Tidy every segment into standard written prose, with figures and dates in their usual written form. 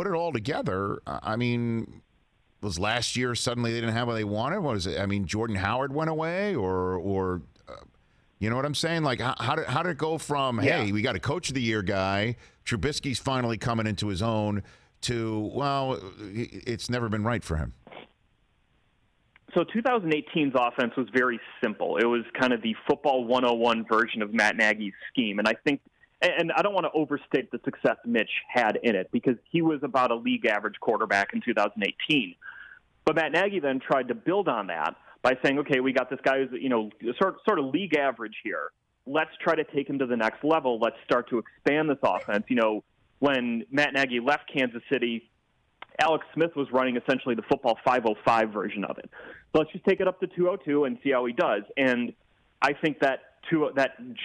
put it all together, I mean, was last year suddenly they didn't have what they wanted? What is it? I mean, Jordan Howard went away, or you know what I'm saying? Like, how did it go from, hey, we got a Coach of the Year guy, Trubisky's finally coming into his own, to, well, it's never been right for him? So 2018's offense was very simple. It was kind of the football 101 version of Matt Nagy's scheme. And I think, and I don't want to overstate the success Mitch had in it, because he was about a league average quarterback in 2018. But Matt Nagy then tried to build on that by saying, okay, we got this guy who's, you know, sort of league average here. Let's try to take him to the next level. Let's start to expand this offense. You know, when Matt Nagy left Kansas City, Alex Smith was running essentially the football 505 version of it. So let's just take it up to 202 and see how he does. And I think that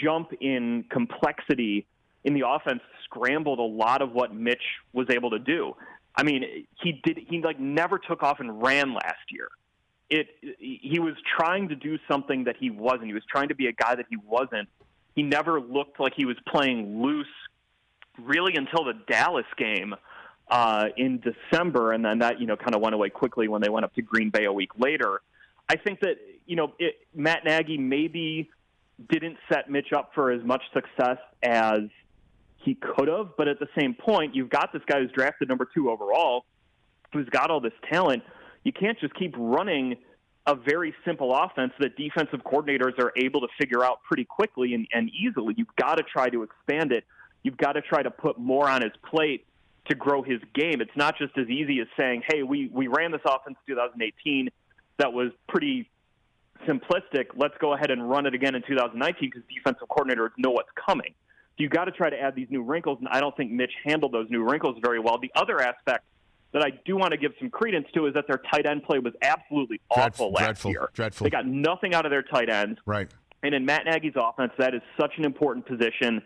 jump in complexity in the offense scrambled a lot of what Mitch was able to do. I mean, he never took off and ran last year. He was trying to do something that he wasn't. He was trying to be a guy that he wasn't. He never looked like he was playing loose really until the Dallas game in December, and then that, you know, kind of went away quickly when they went up to Green Bay a week later. I think that, you know, Matt Nagy maybe didn't set Mitch up for as much success as he could have, but at the same point, you've got this guy who's drafted number 2 overall, who's got all this talent. You can't just keep running a very simple offense that defensive coordinators are able to figure out pretty quickly and easily. You've got to try to expand it. You've got to try to put more on his plate to grow his game. It's not just as easy as saying, hey, we ran this offense in 2018 that was pretty simplistic. Let's go ahead and run it again in 2019 because defensive coordinators know what's coming. So you've got to try to add these new wrinkles, and I don't think Mitch handled those new wrinkles very well. The other aspect that I do want to give some credence to is that their tight end play was absolutely awful last year. Dreadful. They got nothing out of their tight ends. Right. And in Matt Nagy's offense, that is such an important position.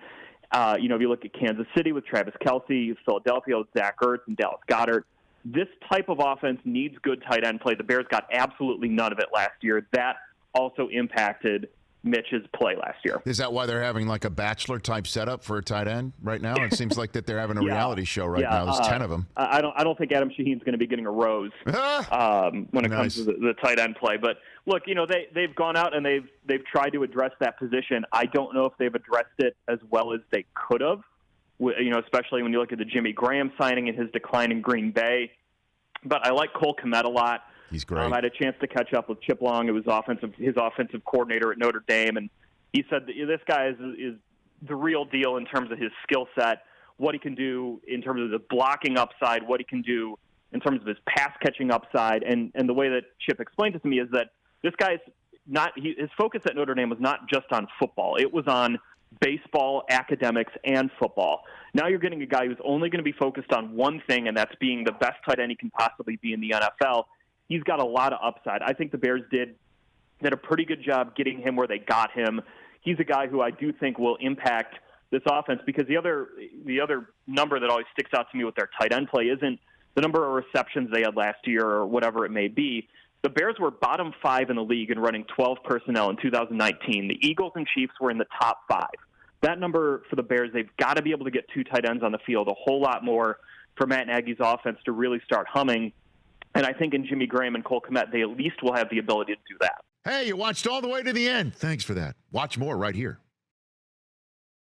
You know, if you look at Kansas City with Travis Kelce, Philadelphia with Zach Ertz and Dallas Goedert, this type of offense needs good tight end play. The Bears got absolutely none of it last year. That also impacted Mitch's play last year. Is that why they're having like a Bachelor-type setup for a tight end right now? It seems like that they're having a reality show right now. There's 10 of them. I don't think Adam Shaheen's going to be getting a rose when it comes to the tight end play. But look, you know, they've gone out and they've tried to address that position. I don't know if they've addressed it as well as they could have. You know, especially when you look at the Jimmy Graham signing and his decline in Green Bay. But I like Cole Kmet a lot. He's great. I had a chance to catch up with Chip Long, who was his offensive coordinator at Notre Dame, and he said that this guy is the real deal in terms of his skill set, what he can do in terms of the blocking upside, what he can do in terms of his pass-catching upside. And the way that Chip explained it to me is that this guy's his focus at Notre Dame was not just on football. It was on baseball, academics, and football. Now you're getting a guy who's only going to be focused on one thing, and that's being the best tight end he can possibly be in the NFL. He's got a lot of upside. I think the Bears did a pretty good job getting him where they got him. He's a guy who I do think will impact this offense, because the other number that always sticks out to me with their tight end play isn't the number of receptions they had last year or whatever it may be. The Bears were bottom 5 in the league in running 12 personnel in 2019. The Eagles and Chiefs were in the top 5. That number for the Bears, they've got to be able to get 2 tight ends on the field, a whole lot more for Matt Nagy's offense to really start humming. And I think in Jimmy Graham and Cole Kmet, they at least will have the ability to do that. Hey, you watched all the way to the end. Thanks for that. Watch more right here.